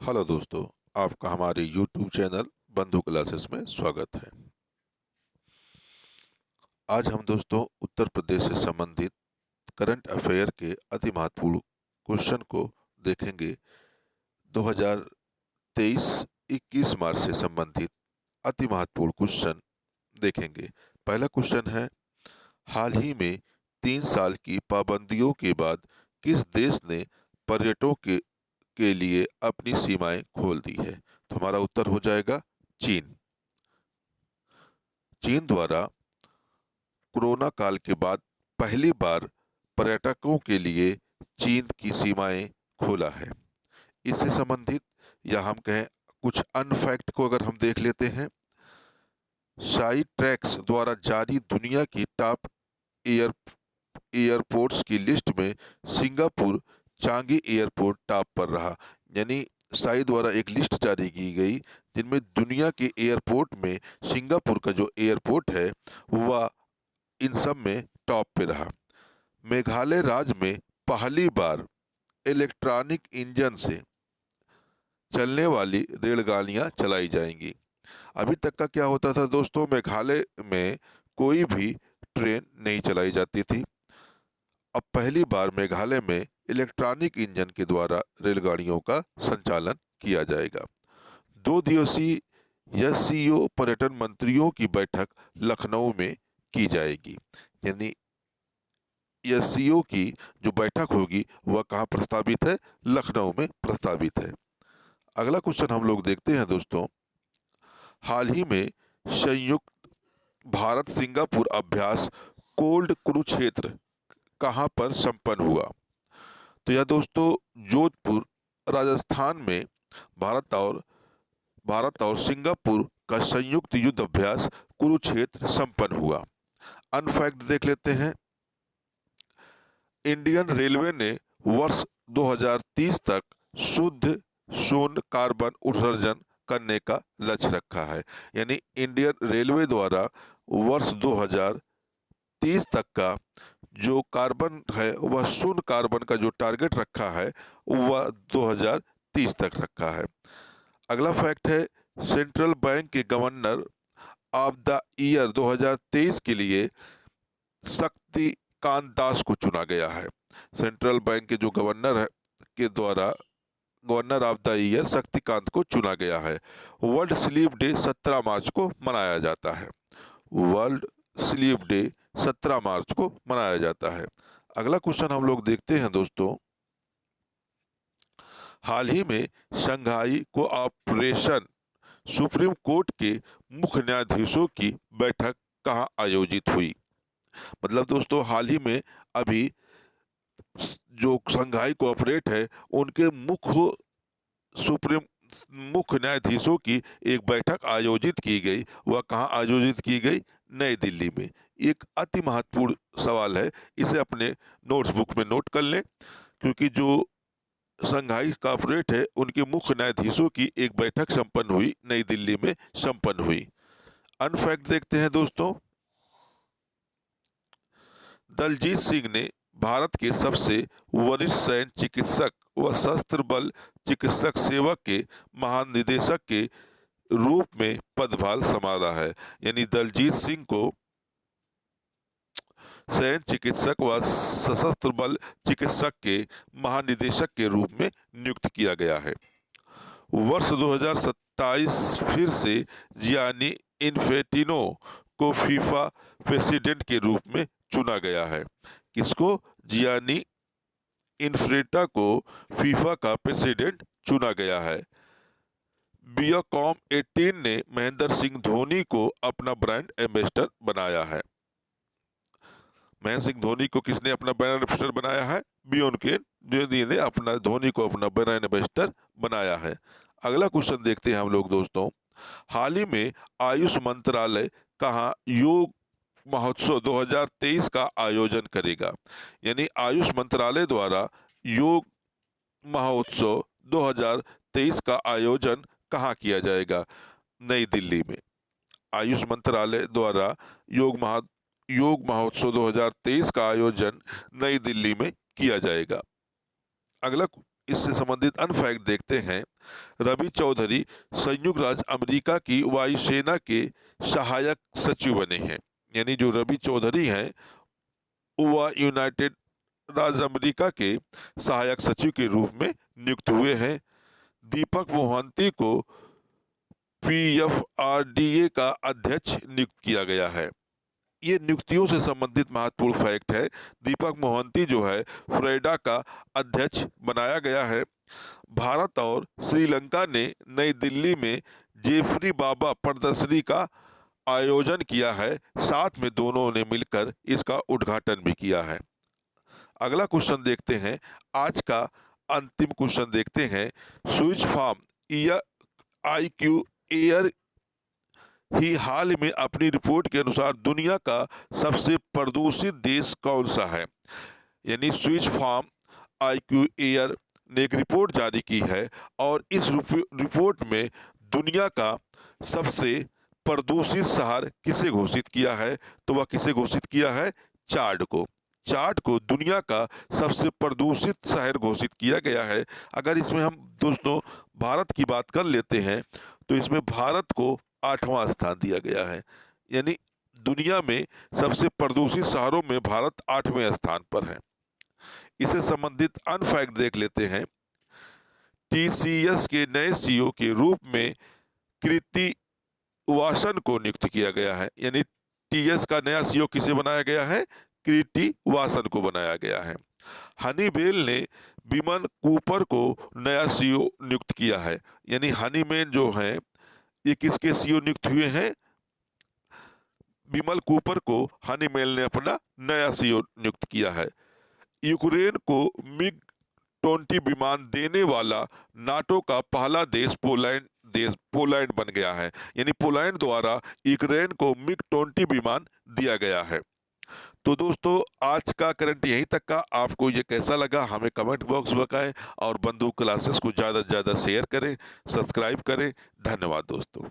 Hello दोस्तों, आपका हमारे YouTube चैनल बंधु क्लासेस में स्वागत है। आज हम दोस्तों उत्तर प्रदेश से संबंधित करंट अफेयर के अति महत्वपूर्ण क्वेश्चन को देखेंगे। 2023-21 मार्च से संबंधित अति महत्वपूर्ण क्वेश्चन देखेंगे। पहला क्वेश्चन है, हाल ही में 3 साल की पाबंदियों के बाद किस देश ने पर्यटकों के लिए अपनी सीमाएं खोल दी है? तो हमारा उत्तर हो जाएगा चीन। चीन द्वारा कोरोना काल के बाद पहली बार पर्यटकों के लिए चीन की सीमाएं खोला है। इससे संबंधित या हम कहें कुछ अनफैक्ट को अगर हम देख लेते हैं, साई ट्रैक्स द्वारा जारी दुनिया की टॉप एयर एयरपोर्ट्स की लिस्ट में सिंगापुर चांगी एयरपोर्ट टॉप पर रहा। यानी साई द्वारा एक लिस्ट जारी की गई जिनमें दुनिया के एयरपोर्ट में सिंगापुर का जो एयरपोर्ट है वह इन सब में टॉप पे रहा। मेघालय राज्य में पहली बार इलेक्ट्रॉनिक इंजन से चलने वाली रेलगाड़ियां चलाई जाएंगी। अभी तक का क्या होता था दोस्तों, मेघालय में कोई भी ट्रेन नहीं चलाई जाती थी। अब पहली बार मेघालय में इलेक्ट्रॉनिक इंजन के द्वारा रेलगाड़ियों का संचालन किया जाएगा। 2 दिवसीय एससीओ पर्यटन मंत्रियों की बैठक लखनऊ में की जाएगी। यानी एससीओ की जो बैठक होगी वह कहाँ प्रस्तावित है? लखनऊ में प्रस्तावित है। अगला क्वेश्चन हम लोग देखते हैं दोस्तों, हाल ही में संयुक्त भारत सिंगापुर अभ्यास कोल्ड कुरुक्षेत्र कहाँ पर संपन्न हुआ? तो यह दोस्तों जोधपुर राजस्थान में भारत और सिंगापुर का संयुक्त युद्ध अभ्यास कुरुक्षेत्र संपन्न हुआ। अनफैक्ट देख लेते हैं, इंडियन रेलवे ने वर्ष 2030 तक शुद्ध शून्य कार्बन उत्सर्जन करने का लक्ष्य रखा है। यानी इंडियन रेलवे द्वारा वर्ष 2030 तक का जो कार्बन है वह शून्य कार्बन का जो टारगेट रखा है वह 2030 तक रखा है। अगला फैक्ट है, सेंट्रल बैंक के गवर्नर ऑफ द ईयर 2023 के लिए शक्तिकांत दास को चुना गया है। सेंट्रल बैंक के जो गवर्नर है के द्वारा governor of the year Shaktikanta को चुना गया है। वर्ल्ड स्लीप डे 17 मार्च को मनाया जाता है। वर्ल्ड स्लीप डे 17 मार्च को मनाया जाता है। अगला क्वेश्चन हम लोग देखते हैं दोस्तों, हाल ही में शंघाई कोऑपरेशन सुप्रीम कोर्ट के मुख्य न्यायाधीशों की बैठक कहाँ आयोजित हुई? मतलब दोस्तों हाल ही में अभी जो शंघाई कोऑपरेट है उनके सुप्रीम मुख्य न्यायाधीशों की एक बैठक आयोजित की गई। वह कहाँ आयोजित की गई? नई दिल्ली में। एक अति महत्वपूर्ण सवाल है, इसे अपने नोट्स बुक में नोट कर लें, क्योंकि जो शंघाई कॉर्पोरेट है उनके मुख्य न्यायाधीशों की एक बैठक संपन्न हुई, नई दिल्ली में संपन्न हुई। अनफैक्ट देखते हैं दोस्तों, दलजीत सिंह ने भारत के सबसे वरिष्ठ सैन्य चिकित्सक व सशस्त्र बल चिकित्सक सेवा के महानिदेशक के रूप में पदभार संभाला है। यानी दलजीत सिंह को सैन्य चिकित्सक व सशस्त्र बल चिकित्सक के महानिदेशक के रूप में नियुक्त किया गया है। वर्ष 2027 फिर से जियानी इन्फेंटिनो को फीफा प्रेसिडेंट के रूप में चुना गया है। किसको? जियानी इन्फ्रेटा को फीफा का प्रेसिडेंट चुना गया है। बियाकॉम 18 ने महेंद्र सिंह धोनी को अपना ब्रांड एम्बेसडर बनाया है। महेंद्र सिंह धोनी को किसने अपना ब्रांड एम्बेसडर बनाया है? बियोनके ने अपना धोनी को अपना ब्रांड एम्बेसडर बनाया है। अगला क्वेश्चन देखते हैं हम लोग दोस्तों, हाल ही में आयुष मंत्रालय कहाँ योग महोत्सव 2023 का आयोजन करेगा? यानी आयुष मंत्रालय द्वारा योग महोत्सव 2023 का आयोजन कहाँ किया जाएगा? नई दिल्ली में। आयुष मंत्रालय द्वारा योग महोत्सव 2023 का आयोजन नई दिल्ली में किया जाएगा। अगला इससे संबंधित अन्य फैक्ट देखते हैं। रवि चौधरी संयुक्त राज्य अमेरिका की वायुसेना के सहायक सचिव बने हैं। यानी जो रवि चौधरी हैं वह यूनाइटेड राज्य अमेरिका के सहायक सचिव के रूप में नियुक्त हुए हैं। दीपक मोहंती को PFRDA का अध्यक्ष नियुक्त किया गया है। ये नियुक्तियों से संबंधित महत्वपूर्ण फैक्ट है। दीपक मोहंती जो है फ्रेडा का अध्यक्ष बनाया गया है। भारत और श्रीलंका ने नई दिल्ली में जेफरी बाबा प्रदर्शनी का आयोजन किया है। साथ में दोनों ने मिलकर इसका उद्घाटन भी किया है। अगला क्वेश्चन देखते हैं। आज का अंतिम क्वेश्चन देखते हैं। स्विस फार्म IQ एयर ही हाल में अपनी रिपोर्ट के अनुसार दुनिया का सबसे प्रदूषित देश कौन सा है। यानी स्विस फार्म IQ एयर ने एक रिपोर्ट जारी की है और इस रिपोर्ट में दुनिया का सबसे प्रदूषित शहर किसे घोषित किया है, तो वह किसे घोषित किया है, चाड को। चाड को दुनिया का सबसे प्रदूषित शहर घोषित किया गया है। अगर इसमें हम दोस्तों भारत की बात कर लेते हैं तो इसमें भारत को 8वां स्थान दिया गया है। यानी दुनिया में सबसे प्रदूषित शहरों में भारत 8वें स्थान पर है। इससे संबंधित अन्य फैक्ट देख लेते हैं। TCS के नए CEO के रूप में कृति वासन को नियुक्त किया गया है। यानी TCS का नया CEO किसे बनाया गया है, कृति वासन को बनाया गया है। हनीवेल ने विमल कूपर को नया CEO नियुक्त किया है। यानी हनीवेल जो है ये किसके CEO नियुक्त हुए हैं, विमल कूपर को हनीवेल ने अपना नया CEO नियुक्त किया है। यूक्रेन को MiG-20 विमान देने वाला नाटो का पहला देश पोलैंड बन गया है। यानी पोलैंड द्वारा यूक्रेन को MiG-20 विमान दिया गया है। तो दोस्तों आज का करंट यहीं तक का। आपको ये कैसा लगा हमें कमेंट बॉक्स में बताएं और बंदूक क्लासेस को ज़्यादा से ज़्यादा शेयर करें, सब्सक्राइब करें। धन्यवाद दोस्तों।